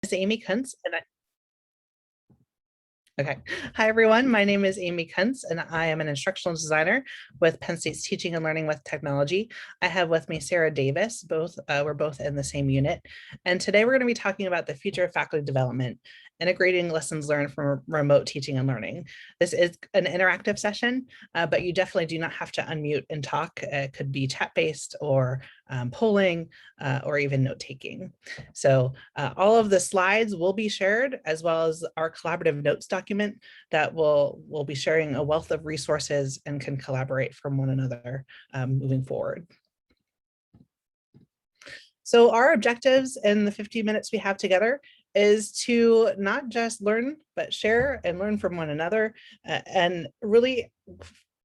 Is Amy Kuntz, okay. Hi, everyone. My name is Amy Kuntz, and I am an instructional designer with Penn State's Teaching and Learning with Technology. I have with me Sara Davis. We're both in the same unit. And today we're going to be talking about the future of faculty development, integrating lessons learned from remote teaching and learning. This is an interactive session, but you definitely do not have to unmute and talk. It could be chat-based or polling or even note-taking. So all of the slides will be shared, as well as our collaborative notes document that we'll be sharing a wealth of resources and can collaborate from one another moving forward. So our objectives in the 15 minutes we have together is to not just learn, but share and learn from one another and really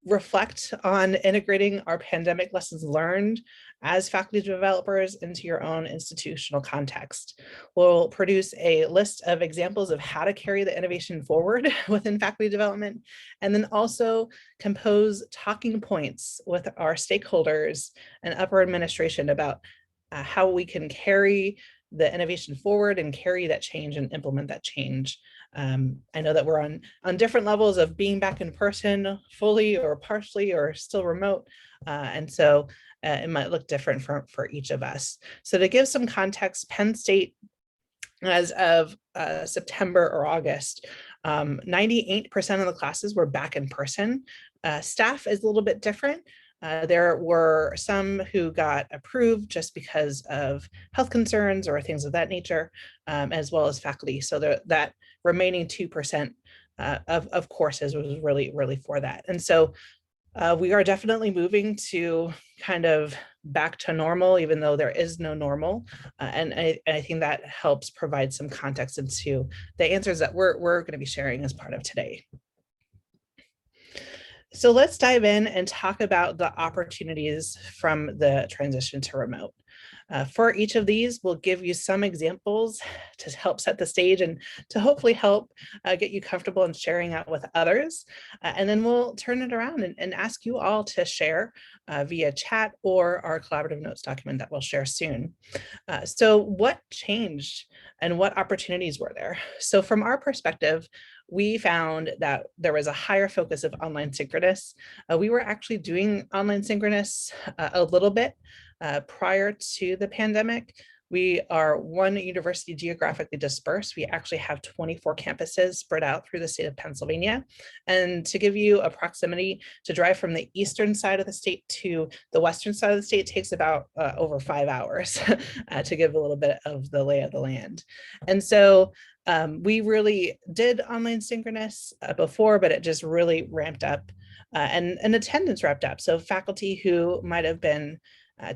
reflect on integrating our pandemic lessons learned as faculty developers into your own institutional context. We'll produce a list of examples of how to carry the innovation forward within faculty development, and then also compose talking points with our stakeholders and upper administration about how we can carry the innovation forward and carry that change and implement that change. I know that we're on different levels of being back in person fully or partially or still remote. And so it might look different for each of us. So to give some context, Penn State, as of September or August, 98% of the classes were back in person. Staff is a little bit different. There were some who got approved just because of health concerns or things of that nature, as well as faculty. So that remaining 2% of courses was really for that. And so we are definitely moving to kind of back to normal, even though there is no normal. And I think that helps provide some context into the answers that we're going to be sharing as part of today. So let's dive in and talk about the opportunities from the transition to remote. For each of these, we'll give you some examples to help set the stage and to hopefully help get you comfortable in sharing out with others. And then we'll turn it around and ask you all to share via chat or our collaborative notes document that we'll share soon. So what changed and what opportunities were there? So from our perspective, we found that there was a higher focus of online synchronous. We were actually doing online synchronous a little bit prior to the pandemic. We are one university geographically dispersed. We actually have 24 campuses spread out through the state of Pennsylvania. And to give you a proximity, to drive from the eastern side of the state to the western side of the state takes about over 5 hours to give a little bit of the lay of the land. And so we really did online synchronous before, but it just really ramped up and attendance ramped up. So faculty who might have been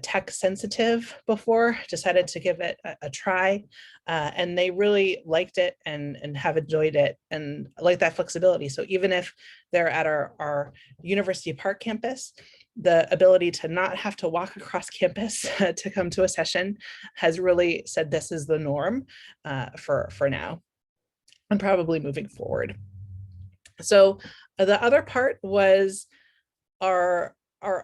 tech sensitive before decided to give it a try, and they really liked it and have enjoyed it and like that flexibility. So even if they're at our University Park campus, the ability to not have to walk across campus to come to a session has really said this is the norm for now and probably moving forward. So the other part was our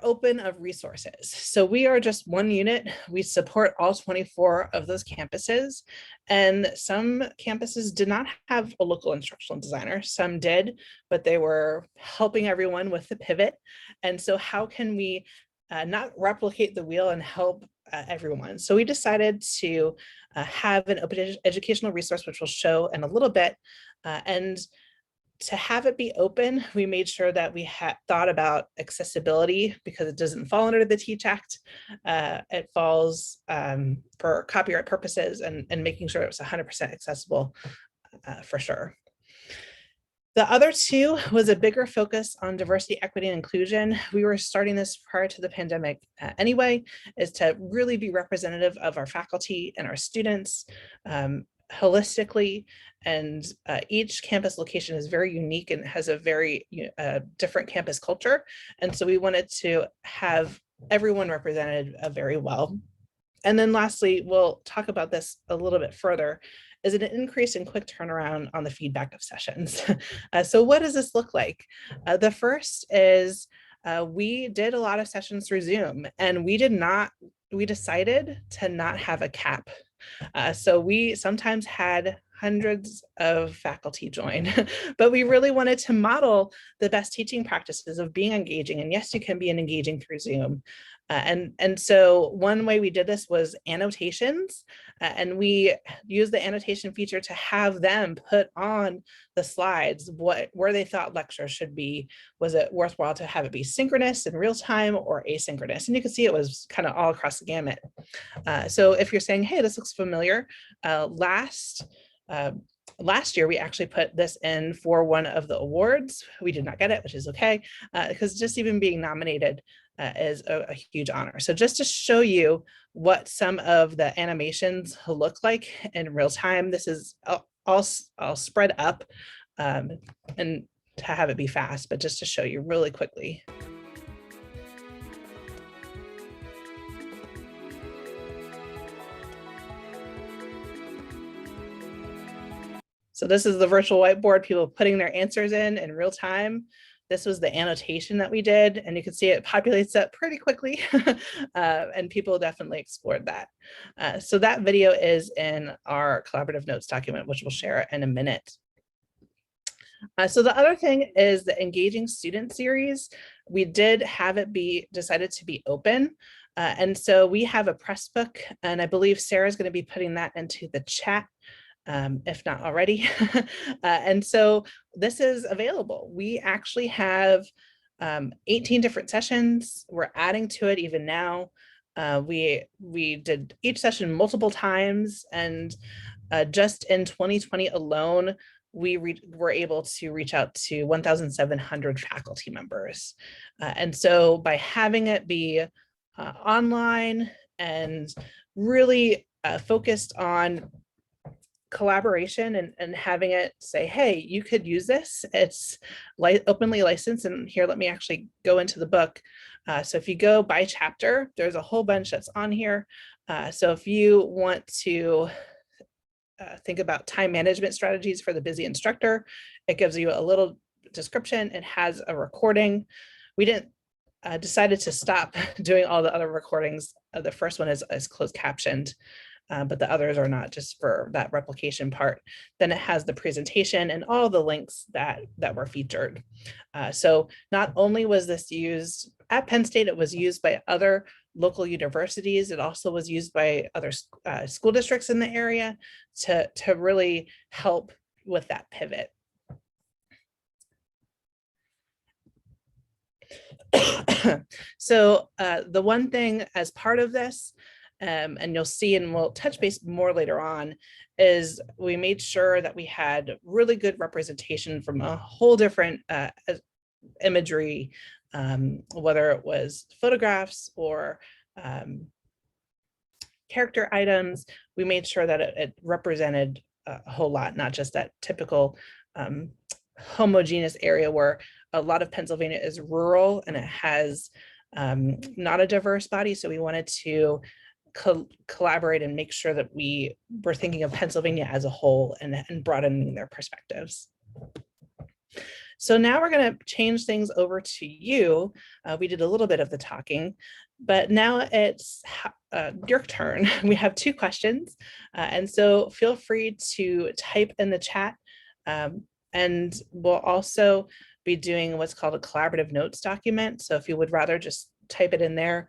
open of resources. So we are just one unit. We support all 24 of those campuses, and some campuses did not have a local instructional designer. Some did, but they were helping everyone with the pivot. And so how can we not replicate the wheel and help everyone? So we decided to have an open educational resource, which we'll show in a little bit. And to have it be open, we made sure that we had thought about accessibility because it doesn't fall under the Teach Act. It falls for copyright purposes and making sure it was 100% accessible for sure. The other two was a bigger focus on diversity, equity, and inclusion. We were starting this prior to the pandemic anyway, is to really be representative of our faculty and our students holistically, and each campus location is very unique and has a very different campus culture. And so we wanted to have everyone represented very well. And then lastly, we'll talk about this a little bit further, is an increase in quick turnaround on the feedback of sessions. So what does this look like? The first is we did a lot of sessions through Zoom, and we decided to not have a cap So we sometimes had hundreds of faculty join, but we really wanted to model the best teaching practices of being engaging. And yes, you can be engaging through Zoom. And so one way we did this was annotations, and we used the annotation feature to have them put on the slides where they thought lectures should be. Was it worthwhile to have it be synchronous in real time or asynchronous? And you can see it was kind of all across the gamut. So if you're saying, hey, this looks familiar, last year we actually put this in for one of the awards. We did not get it, which is okay, because just even being nominated is a huge honor. So just to show you what some of the animations look like in real time, this is I'll spread up and to have it be fast, but just to show you really quickly. So this is the virtual whiteboard, people putting their answers in real time. This was the annotation that we did, and you can see it populates up pretty quickly, and people definitely explored that. So that video is in our collaborative notes document, which we'll share in a minute. So the other thing is the engaging student series. We did have it be decided to be open. And so we have a press book, and I believe Sarah's going to be putting that into the chat, if not already. And so this is available. We actually have 18 different sessions. We're adding to it even now. We did each session multiple times, and just in 2020 alone, we were able to reach out to 1,700 faculty members. And so by having it be online and really focused on collaboration and having it say, hey, you could use this. It's openly licensed. And here, let me actually go into the book. So if you go by chapter, there's a whole bunch that's on here. So if you want to think about time management strategies for the busy instructor, it gives you a little description. It has a recording. We didn't decided to stop doing all the other recordings. The first one is closed captioned, but the others are not, just for that replication part. Then it has the presentation and all the links that were featured. So not only was this used at Penn State, it was used by other local universities. It also was used by other school districts in the area to really help with that pivot. So the one thing as part of this, and you'll see, and we'll touch base more later on, is we made sure that we had really good representation from a whole different imagery, whether it was photographs or character items. We made sure that it represented a whole lot, not just that typical homogeneous area where a lot of Pennsylvania is rural and it has not a diverse body. So we wanted to collaborate and make sure that we were thinking of Pennsylvania as a whole and broadening their perspectives. So now we're going to change things over to you. We did a little bit of the talking, but now it's your turn. We have 2 questions. And so feel free to type in the chat. And we'll also be doing what's called a collaborative notes document. So if you would rather just type it in there,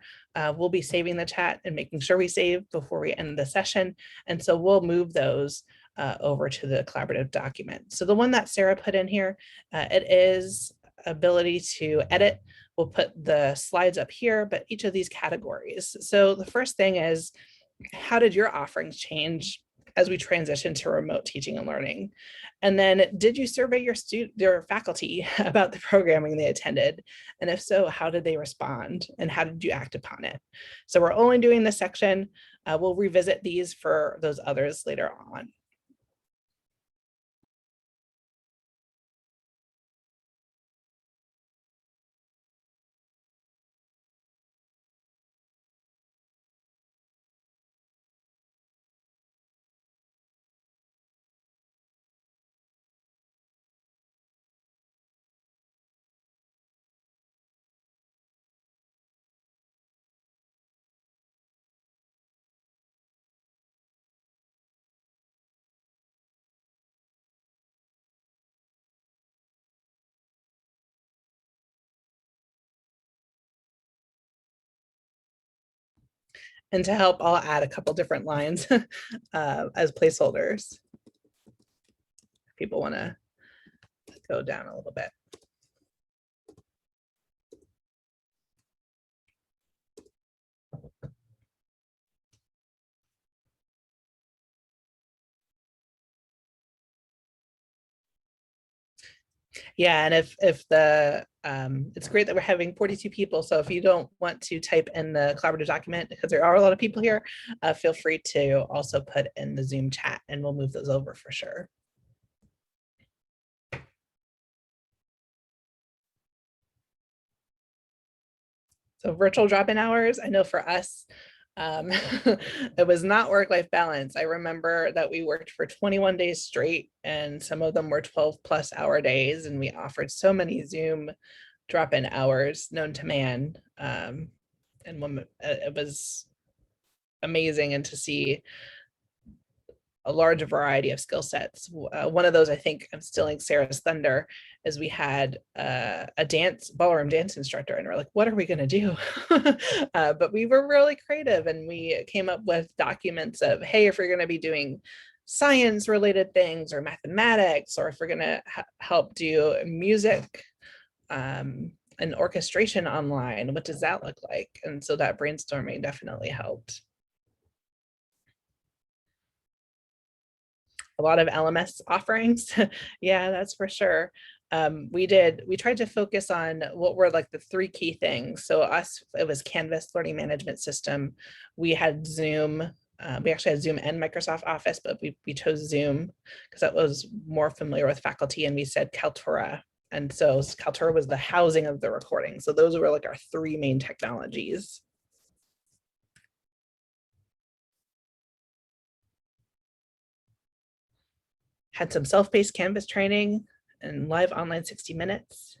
we'll be saving the chat and making sure we save before we end the session. And so we'll move those over to the collaborative document. So the one that Sara put in here, it is ability to edit. We'll put the slides up here, but each of these categories. So the first thing is, how did your offerings change as we transition to remote teaching and learning? And then, did you survey your faculty about the programming they attended? And if so, how did they respond? And how did you act upon it? So we're only doing this section. We'll revisit these for those others later on. And to help, I'll add a couple different lines as placeholders. If people want to go down a little bit. Yeah, and if the it's great that we're having 42 people. So if you don't want to type in the collaborative document, because there are a lot of people here, feel free to also put in the Zoom chat and we'll move those over for sure. So virtual drop-in hours, I know for us, it was not work-life balance. I remember that we worked for 21 days straight and some of them were 12+ hour days, and we offered so many Zoom drop-in hours known to man. And it was amazing, and to see a large variety of skill sets. One of those, I think I'm stealing Sarah's thunder, is we had a ballroom dance instructor, and we're like, what are we going to do? But we were really creative, and we came up with documents of, hey, if we're going to be doing science related things or mathematics, or if we're going to help do music and orchestration online, what does that look like? And so that brainstorming definitely helped. A lot of LMS offerings. Yeah, that's for sure. We tried to focus on what were like the 3 key things. So it was Canvas learning management system. We had Zoom. We actually had Zoom and Microsoft Office, but we chose Zoom because that was more familiar with faculty, and we said Kaltura. And so Kaltura was the housing of the recording. So those were like our 3 main technologies. Had some self-paced Canvas training and live online 60 minutes.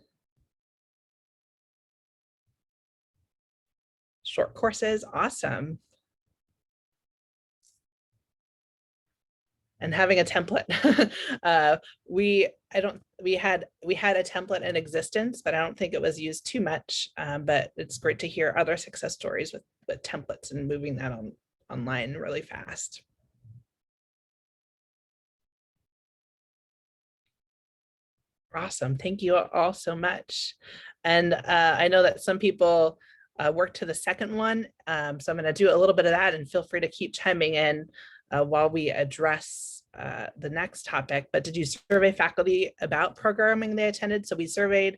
Short courses, awesome. And having a template. we had a template in existence, but I don't think it was used too much. But it's great to hear other success stories with templates and moving that online really fast. Awesome. Thank you all so much. And I know that some people worked to the second one. So I'm going to do a little bit of that, and feel free to keep chiming in while we address the next topic. But did you survey faculty about programming they attended? So we surveyed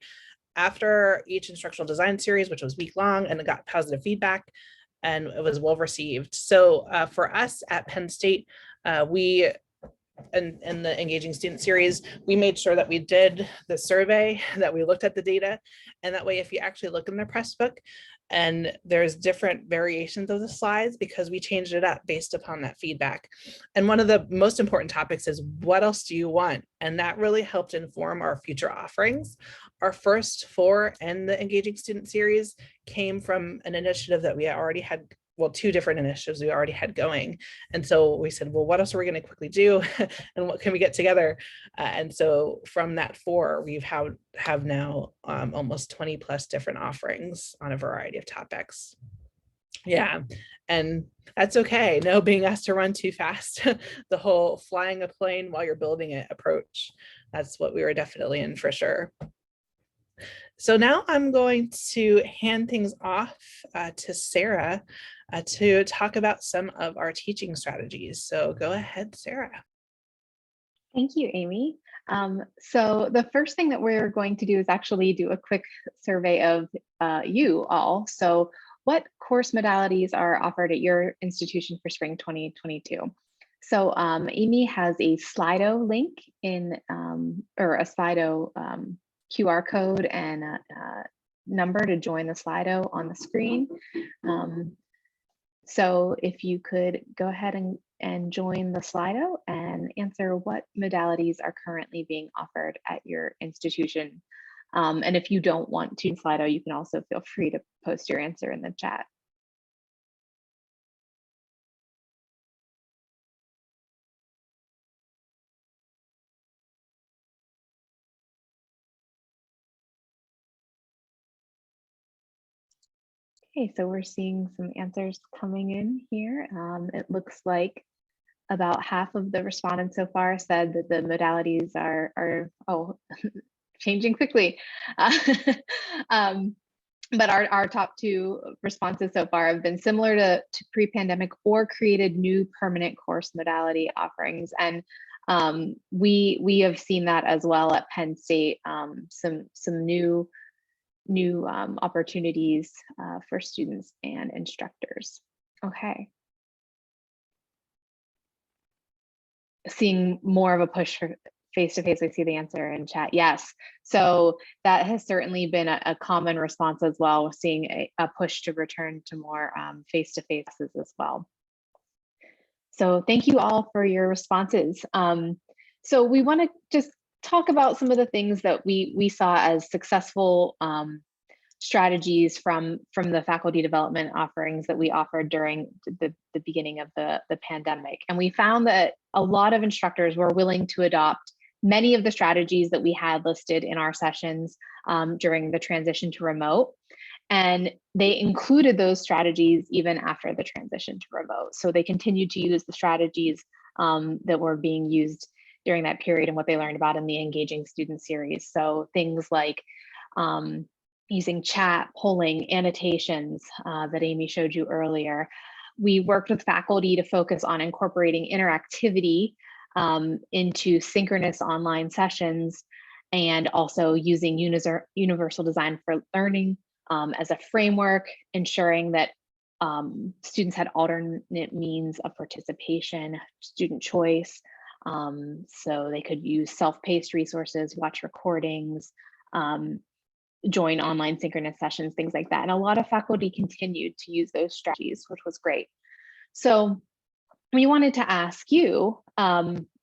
after each instructional design series, which was week long, and it got positive feedback, and it was well received. So for us at Penn State, we in the engaging student series, we made sure that we did the survey, that we looked at the data, and that way if you actually look in the press book, and there's different variations of the slides because we changed it up based upon that feedback. And one of the most important topics is, what else do you want? And that really helped inform our future offerings. Our first 4 in the engaging student series came from an initiative that we already had, well, 2 different initiatives we already had going. And so we said, well, what else are we going to quickly do? And what can we get together? And so from that 4, we've have now almost 20+ different offerings on a variety of topics. Yeah, and that's okay. No being asked to run too fast. The whole flying a plane while you're building it approach. That's what we were definitely in for sure. So now I'm going to hand things off to Sara to talk about some of our teaching strategies. So go ahead, Sara. Thank you, Amy. So the first thing that we're going to do is actually do a quick survey of you all. So what course modalities are offered at your institution for spring 2022? So Amy has a Slido link in, or a Slido QR code and a number to join the Slido on the screen. So if you could go ahead and join the Slido and answer what modalities are currently being offered at your institution. And if you don't want to Slido, you can also feel free to post your answer in the chat. Okay, so we're seeing some answers coming in here. It looks like about half of the respondents so far said that the modalities are changing quickly. Uh, um, but our top two responses so far have been similar to pre-pandemic or created new permanent course modality offerings. And we have seen that as well at Penn State, some new opportunities for students and instructors. Okay. Seeing more of a push for face-to-face, I see the answer in chat. Yes, so that has certainly been a common response as well. We're seeing a push to return to more face-to-faces as well. So thank you all for your responses. So we want to just talk about some of the things that we saw as successful strategies from the faculty development offerings that we offered during the beginning of the pandemic. And we found that a lot of instructors were willing to adopt many of the strategies that we had listed in our sessions during the transition to remote. And they included those strategies even after the transition to remote. So they continued to use the strategies that were being used during that period and what they learned about in the Engaging Student series. So things like using chat, polling, annotations that Amy showed you earlier. We worked with faculty to focus on incorporating interactivity into synchronous online sessions, and also using universal design for learning as a framework, ensuring that students had alternate means of participation, student choice, so they could use self-paced resources, watch recordings, join online synchronous sessions, things like that. And a lot of faculty continued to use those strategies, which was great. So we wanted to ask you,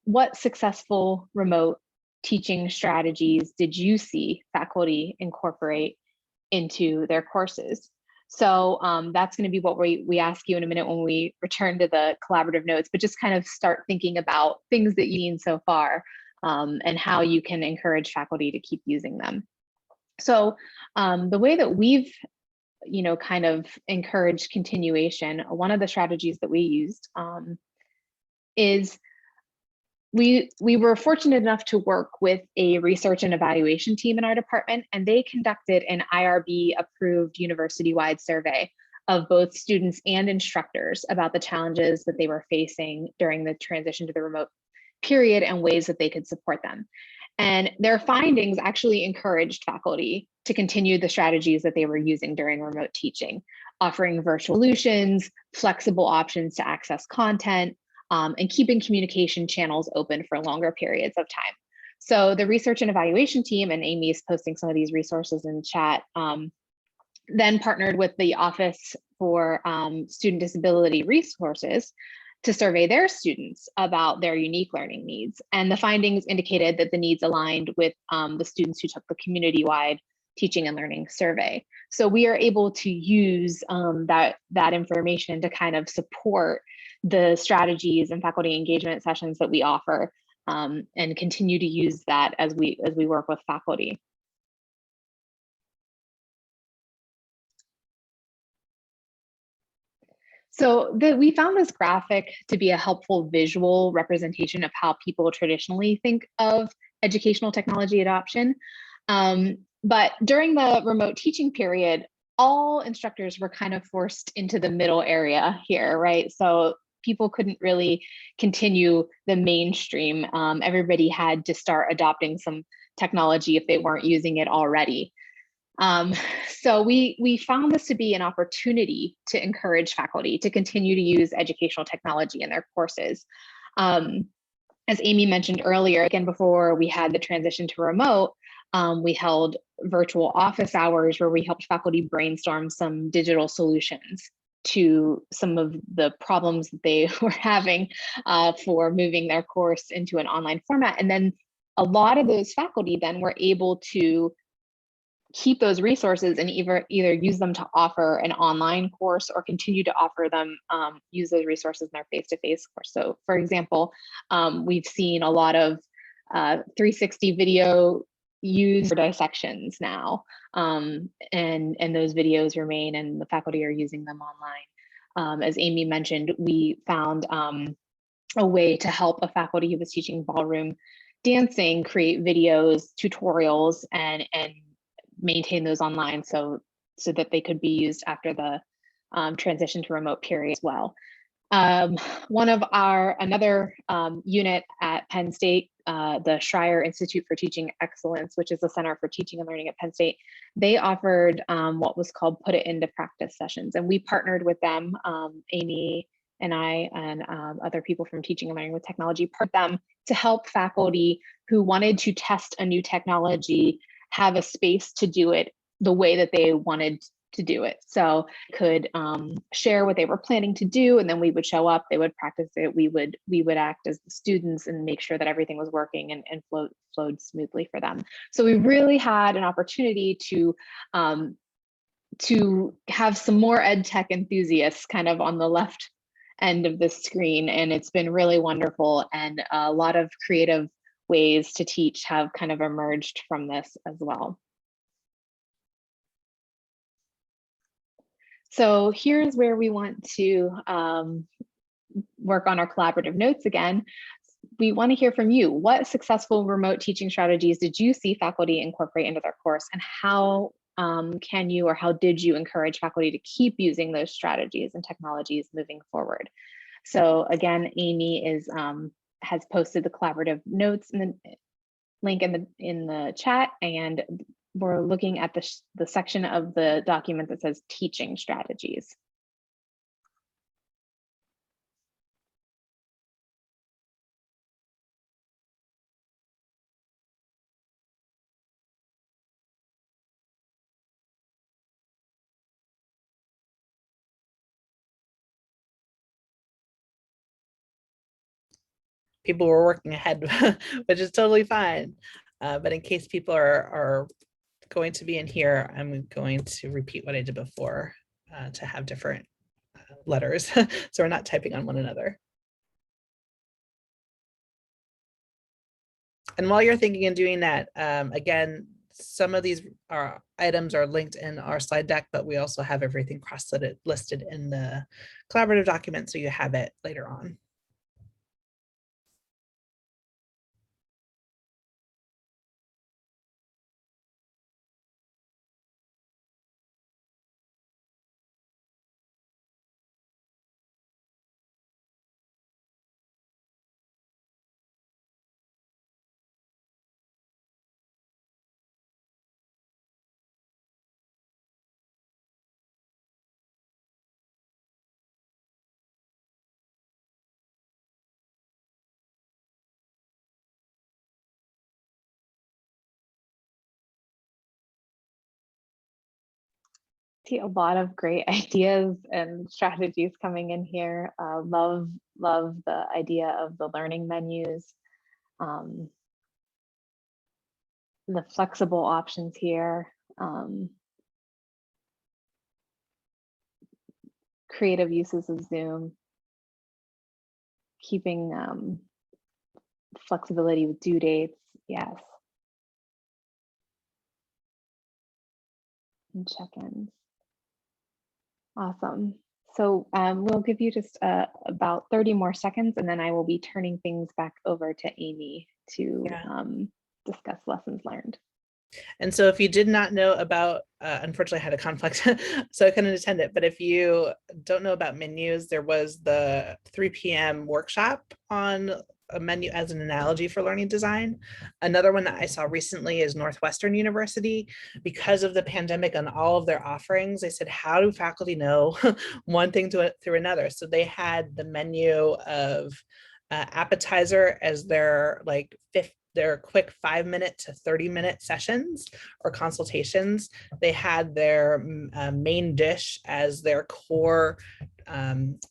what successful remote teaching strategies did you see faculty incorporate into their courses? So that's going to be what we ask you in a minute when we return to the collaborative notes, but just kind of start thinking about things that you've seen so far and how you can encourage faculty to keep using them. So the way that we've, kind of encouraged continuation, one of the strategies that we used is we were fortunate enough to work with a research and evaluation team in our department, and they conducted an IRB approved university-wide survey of both students and instructors about the challenges that they were facing during the transition to the remote period and ways that they could support them. And their findings actually encouraged faculty to continue the strategies that they were using during remote teaching, offering virtual solutions, flexible options to access content, and keeping communication channels open for longer periods of time. So the research and evaluation team, and Amy is posting some of these resources in chat, then partnered with the Office for Student Disability Resources to survey their students about their unique learning needs. And the findings indicated that the needs aligned with the students who took the community-wide teaching and learning survey. So we are able to use that information to kind of support the strategies and faculty engagement sessions that we offer, and continue to use that as we work with faculty. So we found this graphic to be a helpful visual representation of how people traditionally think of educational technology adoption. But during the remote teaching period, all instructors were kind of forced into the middle area here, right? So people couldn't really continue the mainstream. Everybody had to start adopting some technology if they weren't using it already. So we found this to be an opportunity to encourage faculty to continue to use educational technology in their courses. As Amy mentioned earlier, again, before we had the transition to remote, we held virtual office hours where we helped faculty brainstorm some digital solutions to some of the problems that they were having for moving their course into an online format. And then a lot of those faculty then were able to keep those resources and either use them to offer an online course or continue to offer them, use those resources in their face-to-face course. So for example, we've seen a lot of 360 video, use for dissections now, and those videos remain, and the faculty are using them online. As Amy mentioned, we found a way to help a faculty who was teaching ballroom dancing create videos, tutorials, and maintain those online so that they could be used after the transition to remote period as well. Another unit at Penn State, the Schreier Institute for Teaching Excellence, which is the Center for Teaching and Learning at Penn State, they offered what was called Put It Into Practice sessions. And we partnered with them, Amy and I and other people from Teaching and Learning with Technology, partnered them to help faculty who wanted to test a new technology have a space to do it the way that they wanted to do it. So could share what they were planning to do, and then we would show up, they would practice it, we would act as the students and make sure that everything was working and flowed smoothly for them. So we really had an opportunity to have some more ed tech enthusiasts kind of on the left end of the screen, and it's been really wonderful, and a lot of creative ways to teach have kind of emerged from this as well. So here's where we want to work on our collaborative notes again. We want to hear from you. What successful remote teaching strategies did you see faculty incorporate into their course, and how can you, or how did you encourage faculty to keep using those strategies and technologies moving forward? So again, Amy has posted the collaborative notes in the link in the chat, and we're looking at the section of the document that says teaching strategies. People were working ahead, which is totally fine. But in case people are going to be in here, I'm going to repeat what I did before to have different letters so we're not typing on one another. And while you're thinking and doing that, again, some of these items are linked in our slide deck, but we also have everything listed in the collaborative document, so you have it later on. See a lot of great ideas and strategies coming in here. Love the idea of the learning menus, the flexible options here, creative uses of Zoom, keeping flexibility with due dates. Yes. And check-ins. Awesome. So we'll give you just about 30 more seconds, and then I will be turning things back over to Amy to discuss lessons learned. And so if you did not know about, unfortunately I had a conflict, so I couldn't attend it, but if you don't know about menus, there was the 3 p.m. workshop on a menu as an analogy for learning design. Another one that I saw recently is Northwestern University. Because of the pandemic and all of their offerings, they said, how do faculty know one thing through another? So they had the menu of appetizer as their their quick 5-minute to 30-minute sessions or consultations. They had their main dish as their core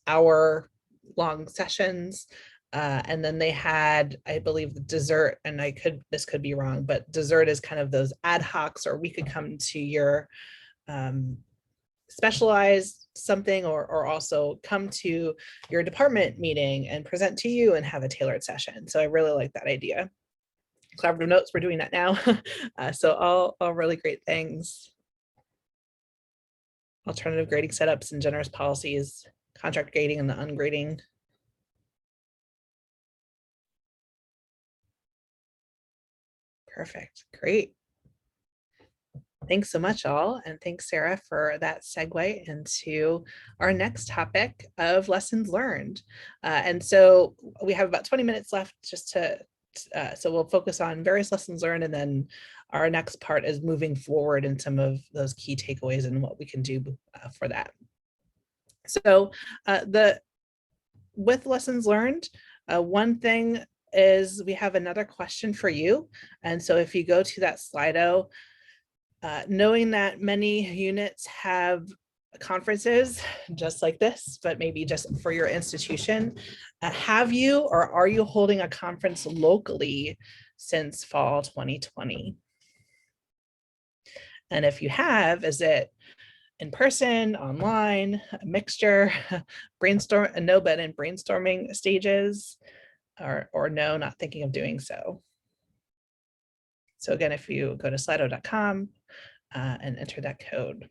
hour-long sessions. And then they had, I believe, the dessert, and this could be wrong, but dessert is kind of those ad hocs, or we could come to your specialized something, or also come to your department meeting and present to you and have a tailored session. So I really like that idea. collaborative notes, we're doing that now. So all really great things. Alternative grading setups and generous policies, contract grading and the ungrading. Perfect, great. Thanks so much, all, and thanks, Sarah, for that segue into our next topic of lessons learned. And so we have about 20 minutes left just to, so we'll focus on various lessons learned, and then our next part is moving forward in some of those key takeaways and what we can do for that. So with lessons learned, one thing is we have another question for you. And so if you go to that Slido, knowing that many units have conferences just like this, but maybe just for your institution, have you or are you holding a conference locally since fall 2020? And if you have, is it in person, online, a mixture, brainstorm, no, but in brainstorming stages, or no, not thinking of doing so? So again, if you go to slido.com and enter that code.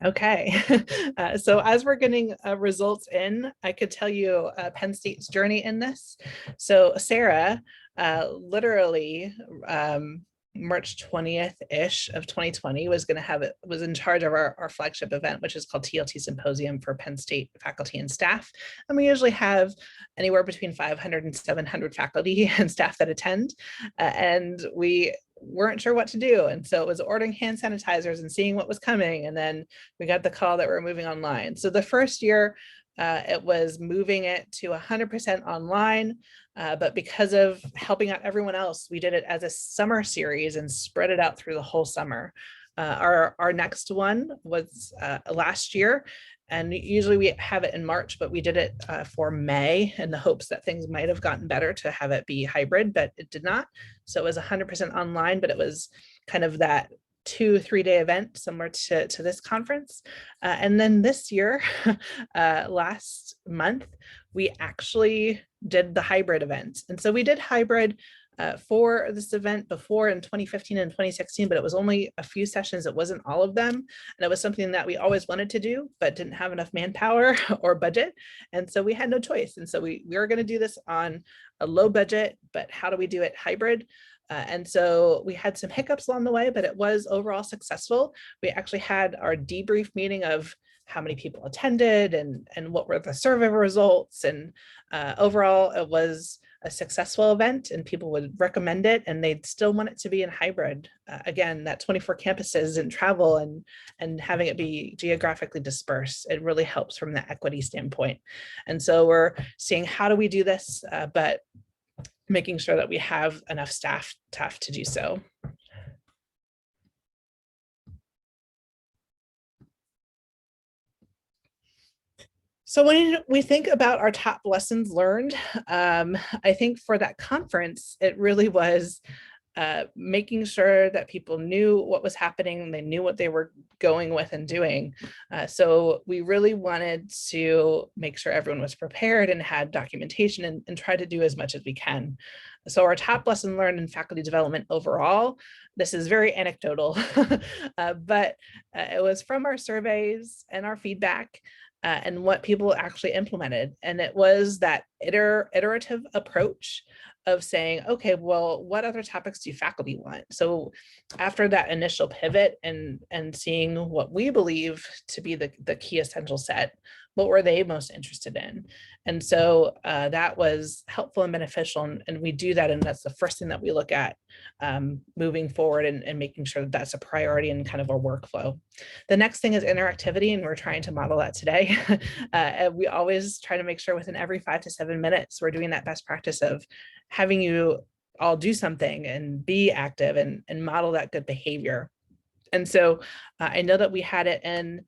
Okay, so as we're getting results in, I could tell you Penn State's journey in this. So Sara, literally March 20th-ish of 2020 was in charge of our flagship event, which is called TLT Symposium for Penn State faculty and staff. And we usually have anywhere between 500 and 700 faculty and staff that attend. And we weren't sure what to do. And so it was ordering hand sanitizers and seeing what was coming. And then we got the call that we're moving online. So the first year, it was moving it to 100% online. But because of helping out everyone else, we did it as a summer series and spread it out through the whole summer. Our next one was last year. And usually we have it in March, but we did it for May in the hopes that things might have gotten better to have it be hybrid, but it did not. So it was 100% online, but it was kind of that 2-3 day event similar to this conference. And then this year, last month, we actually did the hybrid event. And so we did hybrid for this event before in 2015 and 2016, but it was only a few sessions. It wasn't all of them. And it was something that we always wanted to do, but didn't have enough manpower or budget. And so we had no choice. And so we were going to do this on a low budget, but how do we do it hybrid? And so we had some hiccups along the way, but it was overall successful. We actually had our debrief meeting of how many people attended and what were the survey results. And overall, it was a successful event and people would recommend it, and they'd still want it to be in hybrid. Again, that 24 campuses and travel and having it be geographically dispersed, it really helps from the equity standpoint. And so we're seeing how do we do this, but making sure that we have enough staff to do so. So when we think about our top lessons learned, I think for that conference, it really was making sure that people knew what was happening, they knew what they were going with and doing. So we really wanted to make sure everyone was prepared and had documentation and try to do as much as we can. So our top lesson learned in faculty development overall, this is very anecdotal, but it was from our surveys and our feedback and what people actually implemented. And it was that iterative approach of saying, okay, well, what other topics do faculty want? So after that initial pivot and seeing what we believe to be the key essential set, what were they most interested in? And so that was helpful and beneficial. And we do that. And that's the first thing that we look at moving forward and making sure that that's a priority in kind of our workflow. The next thing is interactivity. And we're trying to model that today. We always try to make sure within every 5 to 7 minutes, we're doing that best practice of having you all do something and be active and model that good behavior. And so I know that we had it in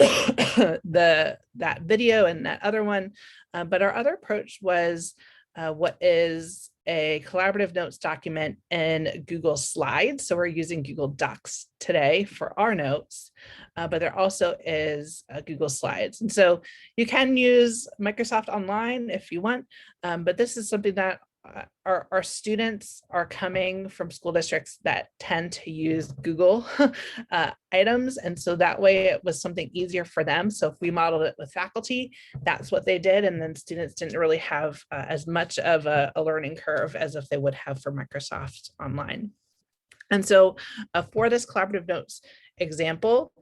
that video and that other one, But our other approach was what is a collaborative notes document in Google Slides. So we're using Google Docs today for our notes, but there also is Google Slides. And so you can use Microsoft Online if you want, but this is something that our students are coming from school districts that tend to use Google items. And so that way it was something easier for them. So if we modeled it with faculty, that's what they did. And then students didn't really have as much of a learning curve as if they would have for Microsoft Online. And so for this collaborative notes example,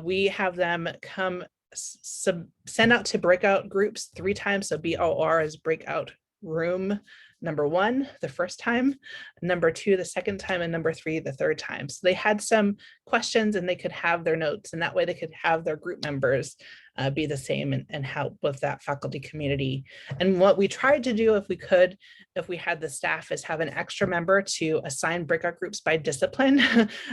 we have them come send out to breakout groups 3 times. So BOR is breakout room number 1, the first time, number 2, the second time, and number 3, the third time. So they had some questions and they could have their notes, and that way they could have their group members be the same and help with that faculty community. And what we tried to do, if we could, if we had the staff, is have an extra member to assign breakout groups by discipline.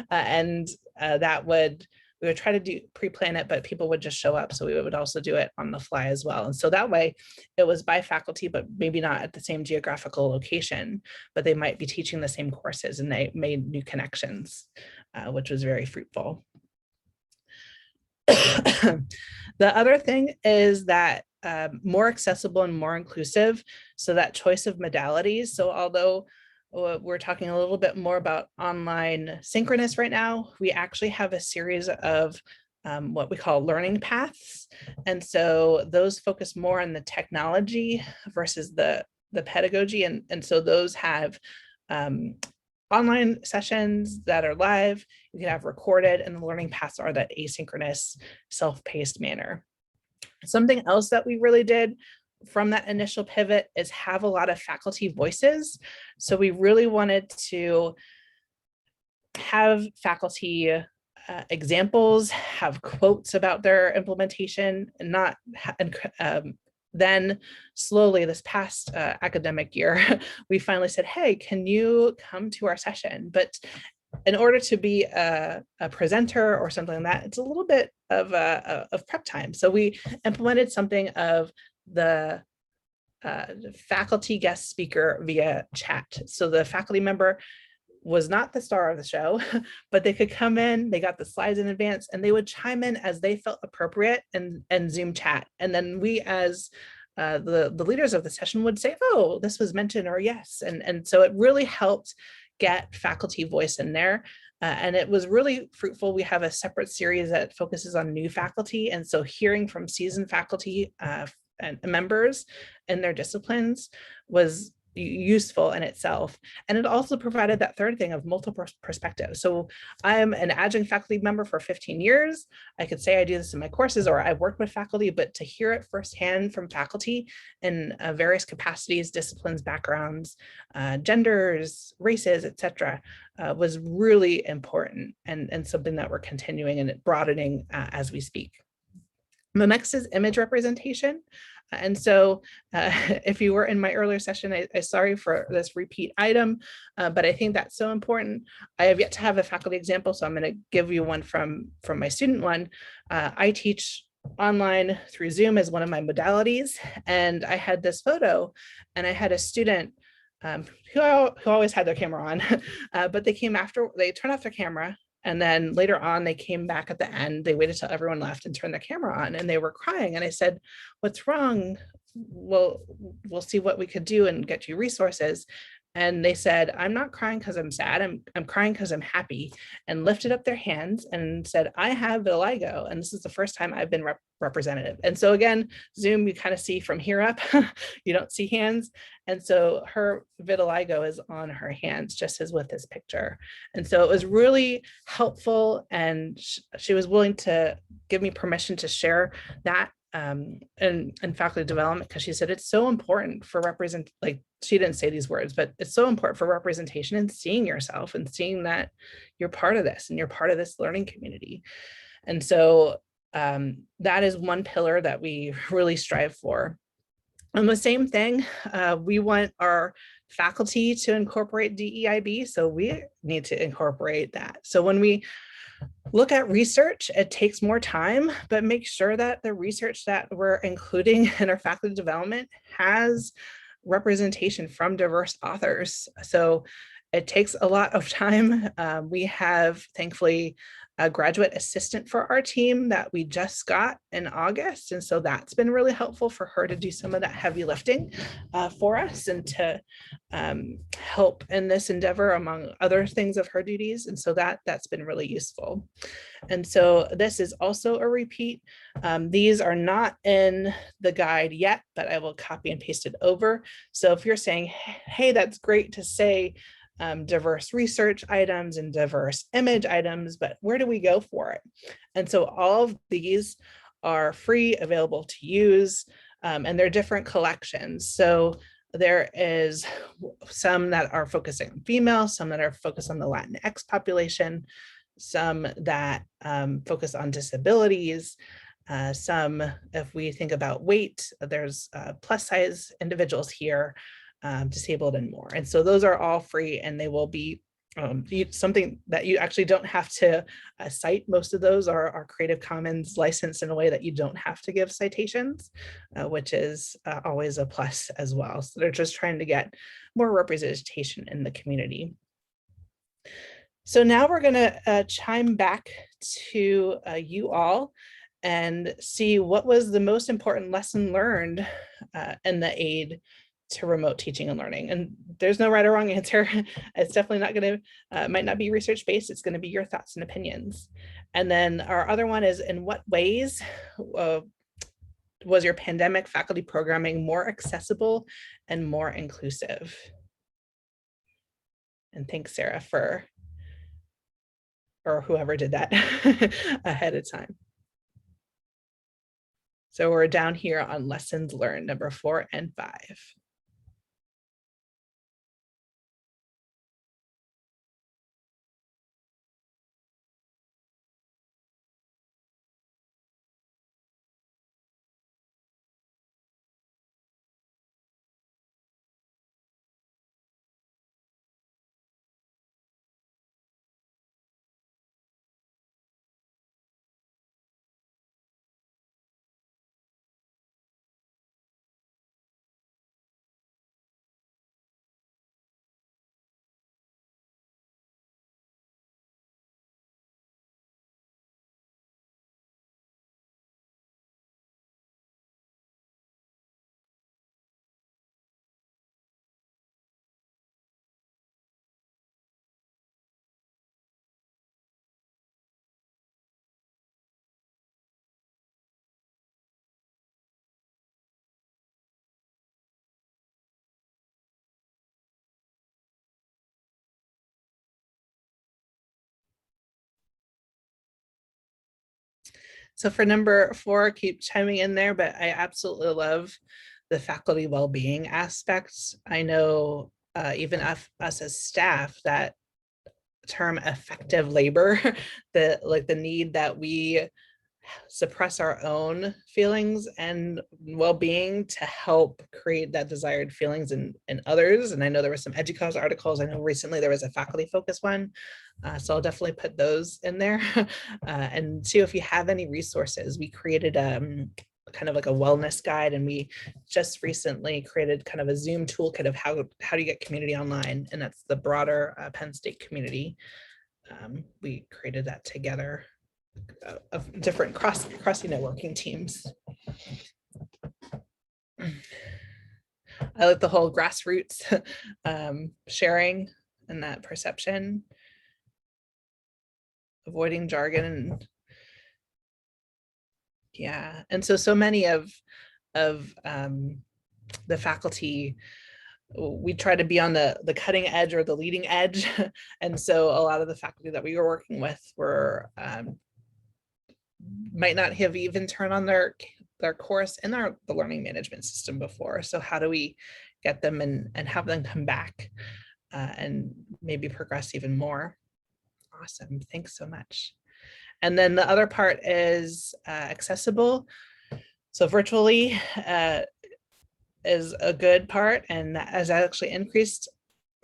And that would, we would try to pre-plan it, but people would just show up. So we would also do it on the fly as well. And so that way it was by faculty, but maybe not at the same geographical location, but they might be teaching the same courses, and they made new connections, which was very fruitful. The other thing is that more accessible and more inclusive. So that choice of modalities. So although we're talking a little bit more about online synchronous right now, we actually have a series of what we call learning paths. And so those focus more on the technology versus the pedagogy. And so those have online sessions that are live, you can have recorded, and the learning paths are that asynchronous, self-paced manner. Something else that we really did from that initial pivot is have a lot of faculty voices. So we really wanted to have faculty examples, have quotes about their implementation, and not then slowly this past academic year, we finally said, hey, can you come to our session? But in order to be a presenter or something like that, it's a little bit of prep time. So we implemented something of the faculty guest speaker via chat. So the faculty member was not the star of the show, but they could come in, they got the slides in advance, and they would chime in as they felt appropriate and Zoom chat. And then we as the leaders of the session would say, oh, this was mentioned, or yes. And so it really helped get faculty voice in there. And it was really fruitful. We have a separate series that focuses on new faculty. And so hearing from seasoned faculty and members in their disciplines was useful in itself. And it also provided that third thing of multiple perspectives. So I'm an adjunct faculty member for 15 years. I could say I do this in my courses, or I work with faculty, but to hear it firsthand from faculty in various capacities, disciplines, backgrounds, genders, races, etc., was really important, and something that we're continuing and broadening as we speak. The next is image representation. And so if you were in my earlier session, I'm sorry for this repeat item, but I think that's so important. I have yet to have a faculty example, so I'm going to give you one from my student one. I teach online through Zoom as one of my modalities, and I had this photo, and I had a student who always had their camera on, but they came after, they turned off their camera. And then later on, they came back at the end, they waited till everyone left and turned their camera on, and they were crying. And I said, what's wrong? Well, we'll see what we could do and get you resources. And they said, I'm not crying because I'm sad. I'm crying because I'm happy, and lifted up their hands and said, I have vitiligo, and this is the first time I've been representative. And so again, Zoom, you kind of see from here up, you don't see hands. And so her vitiligo is on her hands, just as with this picture. And so it was really helpful, and she was willing to give me permission to share that in faculty development, because she said it's so important for like she didn't say these words, but it's so important for representation and seeing yourself and seeing that you're part of this and you're part of this learning community. And so that is one pillar that we really strive for. And the same thing, we want our faculty to incorporate DEIB, so we need to incorporate that. So when we Look at research. It takes more time, but make sure that the research that we're including in our faculty development has representation from diverse authors. So it takes a lot of time. We have, thankfully, a graduate assistant for our team that we just got in August. And so that's been really helpful for her to do some of that heavy lifting for us and to help in this endeavor among other things of her duties. And so that's been really useful. And so this is also a repeat. These are not in the guide yet, but I will copy and paste it over. So if you're saying, hey, that's great to say diverse research items and diverse image items, but where do we go for it? And so all of these are free, available to use, and they're different collections. So there is some that are focusing on female, some that are focused on the Latinx population, some that focus on disabilities, some, if we think about weight, there's plus size individuals here, disabled and more. And so those are all free, and they will be something that you actually don't have to cite. Most of those are Creative Commons licensed in a way that you don't have to give citations, which is always a plus as well. So they're just trying to get more representation in the community. So now we're going to chime back to you all and see what was the most important lesson learned in the aid to remote teaching and learning. And there's no right or wrong answer. It's definitely not going to, might not be research-based. It's going to be your thoughts and opinions. And then our other one is, in what ways was your pandemic faculty programming more accessible and more inclusive? And thanks, Sarah, or whoever did that ahead of time. So we're down here on lessons learned, number 4 and 5. So for number 4, keep chiming in there, but I absolutely love the faculty well-being aspects. I know even us as staff, that term effective labor, the need that we suppress our own feelings and well-being to help create that desired feelings in others. And I know there were some EDUCAUSE articles. I know recently there was a faculty focused one. So I'll definitely put those in there. And see if you have any resources. We created kind of like a wellness guide, and we just recently created kind of a Zoom toolkit of how do you get community online, and that's the broader Penn State community. We created that together of different cross networking teams. I like the whole grassroots sharing and that perception, avoiding jargon, and yeah, and so many of the faculty, we try to be on the cutting edge or the leading edge, and so a lot of the faculty that we were working with were might not have even turned on their course in the learning management system before. So how do we get them and have them come back and maybe progress even more? Awesome, thanks so much. And then the other part is accessible. So virtually is a good part, and that has actually increased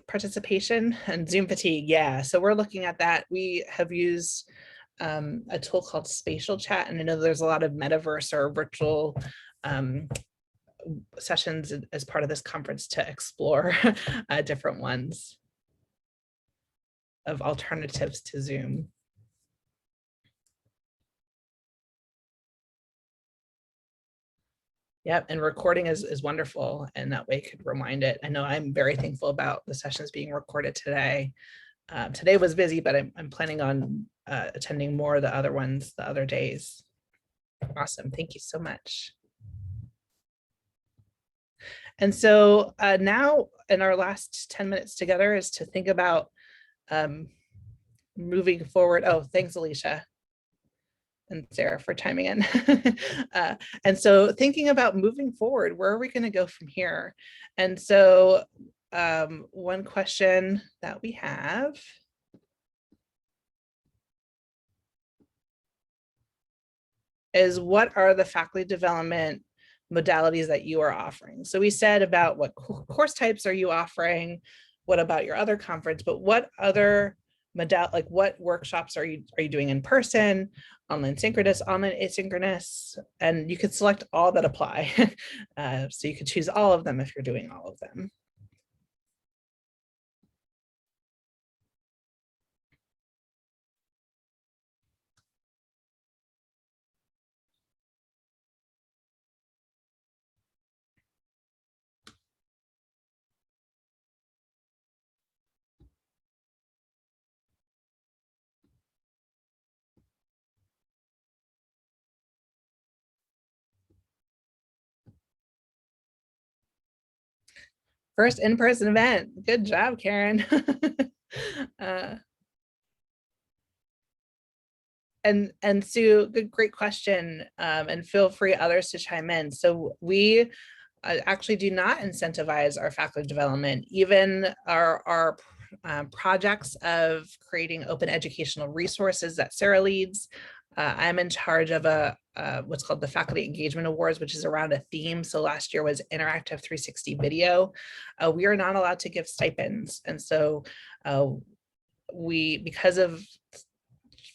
participation. And Zoom fatigue, yeah, so we're looking at that. We have used a tool called Spatial Chat. And I know there's a lot of metaverse or virtual sessions as part of this conference to explore different ones of alternatives to Zoom. Yep, and recording is wonderful, and that way could remind it. I know I'm very thankful about the sessions being recorded today. Today was busy, but I'm planning on attending more of the other ones the other days. Awesome, thank you so much. And so now in our last 10 minutes together is to think about moving forward. Oh, thanks, Alicia and Sara for chiming in. And so thinking about moving forward, where are we going to go from here? And so one question that we have is, what are the faculty development modalities that you are offering? So we said about what course types are you offering? What about your other conference? But what other what workshops are you doing in person, online synchronous, online asynchronous? And you could select all that apply. So you could choose all of them if you're doing all of them. First in-person event. Good job, Karen. And Sue, great question. And feel free others to chime in. So we actually do not incentivize our faculty development. Even our projects of creating open educational resources that Sara leads. I'm in charge of what's called the Faculty Engagement Awards, which is around a theme. So last year was interactive 360 video. We are not allowed to give stipends. And so because of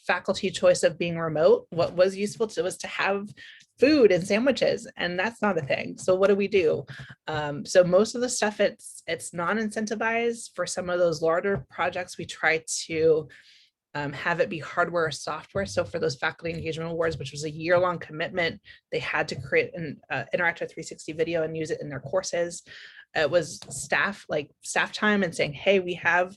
faculty choice of being remote, what was useful to was to have food and sandwiches, and that's not a thing. So what do? So most of the stuff, it's non-incentivized. For some of those larger projects, we try to have it be hardware or software. So for those faculty engagement awards, which was a year-long commitment, they had to create an interactive 360 video and use it in their courses. It was staff time and saying, hey, we have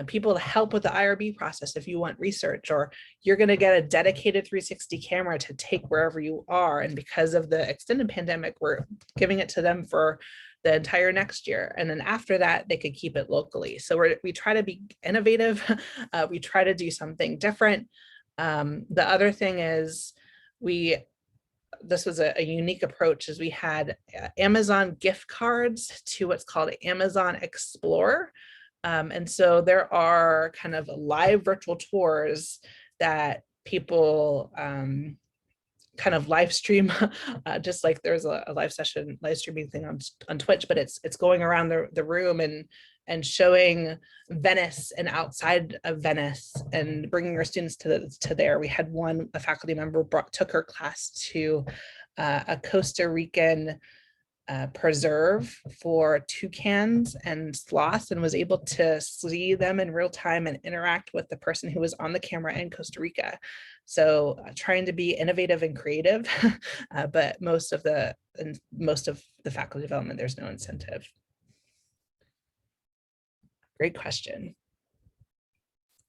people to help with the IRB process if you want research, or you're going to get a dedicated 360 camera to take wherever you are. And because of the extended pandemic, we're giving it to them for the entire next year. And then after that, they could keep it locally. So we try to be innovative. We try to do something different. The other thing is this was a unique approach, is we had Amazon gift cards to what's called Amazon Explorer. And so there are kind of live virtual tours that people kind of live stream, just like there's a live streaming thing on Twitch, but it's going around the room and showing Venice and outside of Venice and bringing our students to there. We had a faculty member took her class to a Costa Rican preserve for toucans and sloths, and was able to see them in real time and interact with the person who was on the camera in Costa Rica. So trying to be innovative and creative, but most of the faculty development, there's no incentive. Great question.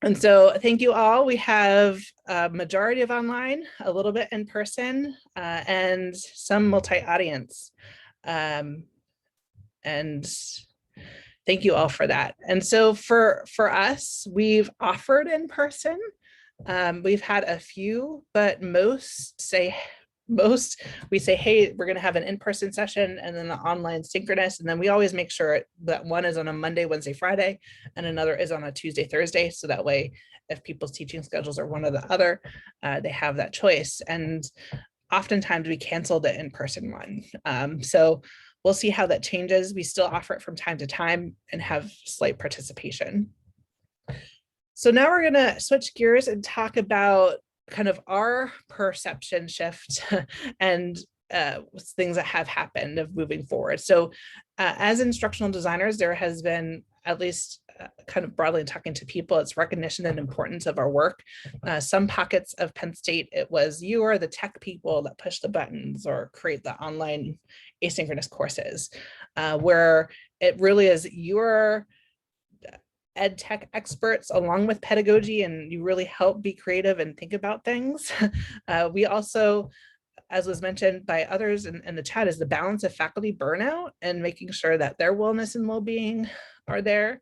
And so thank you all. We have a majority of online, a little bit in person, and some multi-audience. And thank you all for that. And so for us, we've offered in person. We've had a few, but we say, hey, we're going to have an in-person session and then the online synchronous. And then we always make sure that one is on a Monday, Wednesday, Friday, and another is on a Tuesday, Thursday. So that way, if people's teaching schedules are one or the other, they have that choice. And oftentimes we cancel the in-person one. So we'll see how that changes. We still offer it from time to time and have slight participation. So now we're going to switch gears and talk about kind of our perception shift and things that have happened of moving forward. So as instructional designers, there has been, at least kind of broadly talking to people, it's recognition and importance of our work. Some pockets of Penn State, it was you are the tech people that push the buttons or create the online asynchronous courses, where it really is your ed tech experts along with pedagogy, and you really help be creative and think about things. We also, as was mentioned by others in the chat, is the balance of faculty burnout and making sure that their wellness and well-being are there,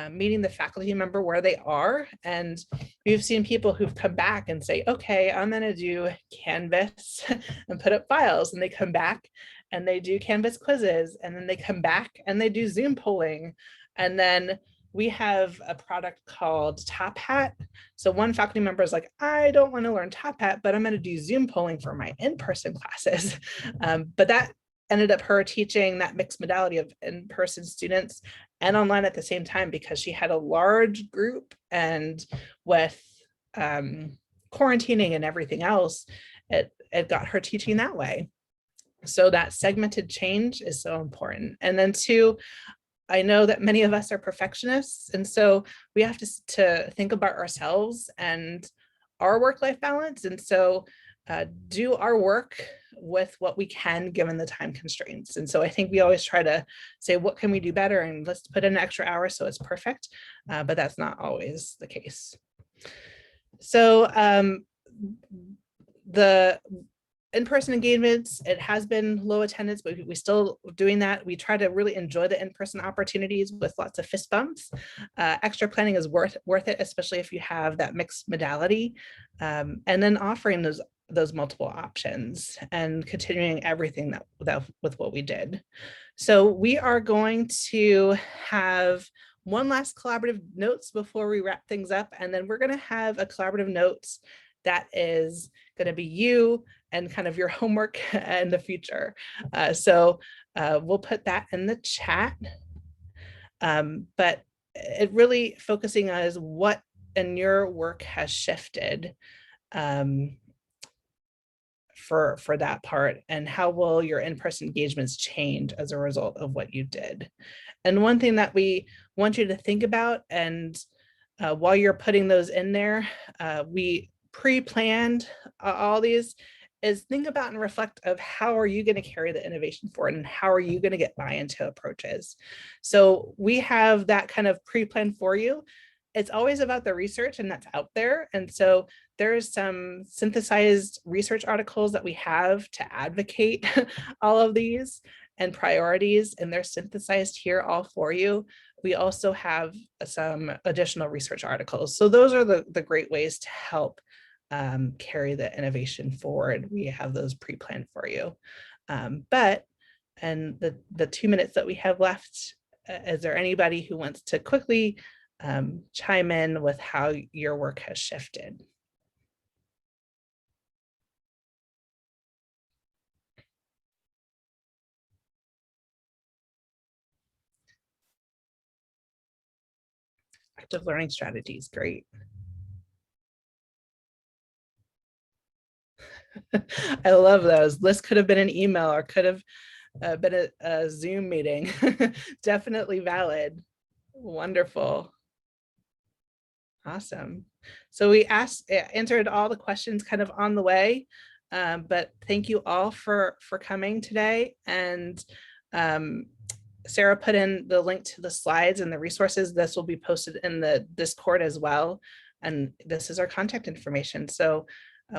meeting the faculty member where they are. And we've seen people who've come back and say, okay, I'm going to do Canvas and put up files, and they come back and they do Canvas quizzes, and then they come back and they do Zoom polling. And then we have a product called Top Hat. So one faculty member is like, I don't want to learn Top Hat, but I'm going to do Zoom polling for my in-person classes. But that ended up her teaching that mixed modality of in-person students and online at the same time, because she had a large group, and with quarantining and everything else, it got her teaching that way. So that segmented change is so important. And then two, I know that many of us are perfectionists, and so we have to think about ourselves and our work-life balance. And so do our work with what we can given the time constraints. And so I think we always try to say, what can we do better? And let's put in an extra hour so it's perfect. But that's not always the case. So the in-person engagements, it has been low attendance, but we still doing that. We try to really enjoy the in-person opportunities with lots of fist bumps. Extra planning is worth it, especially if you have that mixed modality. And then offering those multiple options and continuing everything that with what we did. So we are going to have one last collaborative notes before we wrap things up. And then we're going to have a collaborative notes that is going to be you and kind of your homework in the future. So we'll put that in the chat. But it really focusing on is what in your work has shifted for that part, and how will your in-person engagements change as a result of what you did. And one thing that we want you to think about, and while you're putting those in there, we pre-planned all these, is think about and reflect of how are you going to carry the innovation forward, and how are you going to get buy-in to approaches. So we have that kind of pre-planned for you. It's always about the research, and that's out there. And so there's some synthesized research articles that we have to advocate all of these and priorities, and they're synthesized here all for you. We also have some additional research articles. So those are the great ways to help carry the innovation forward. We have those pre-planned for you. And the 2 minutes that we have left, is there anybody who wants to quickly chime in with how your work has shifted? Active learning strategies, great. I love those. This could have been an email, or could have been a Zoom meeting. Definitely valid. Wonderful. Awesome. So we answered all the questions kind of on the way, but thank you all for coming today. And Sarah put in the link to the slides and the resources. This will be posted in the Discord as well. And this is our contact information. So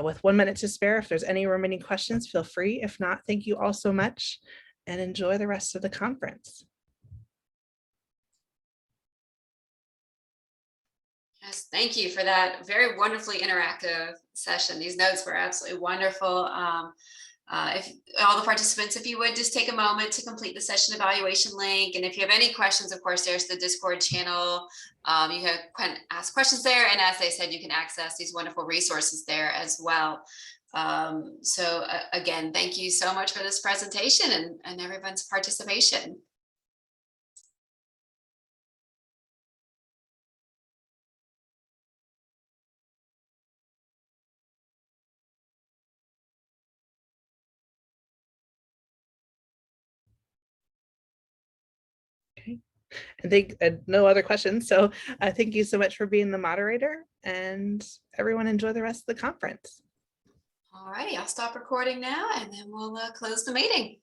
with 1 minute to spare, if there's any remaining questions, feel free. If not, thank you all so much, and enjoy the rest of the conference. Yes, thank you for that very wonderfully interactive session. These notes were absolutely wonderful. If all the participants, if you would just take a moment to complete the session evaluation link. And if you have any questions, of course, there's the Discord channel. You can ask questions there. And as they said, you can access these wonderful resources there as well. Again, thank you so much for this presentation and everyone's participation. I think no other questions. So thank you so much for being the moderator, and everyone enjoy the rest of the conference. All righty, I'll stop recording now and then we'll close the meeting.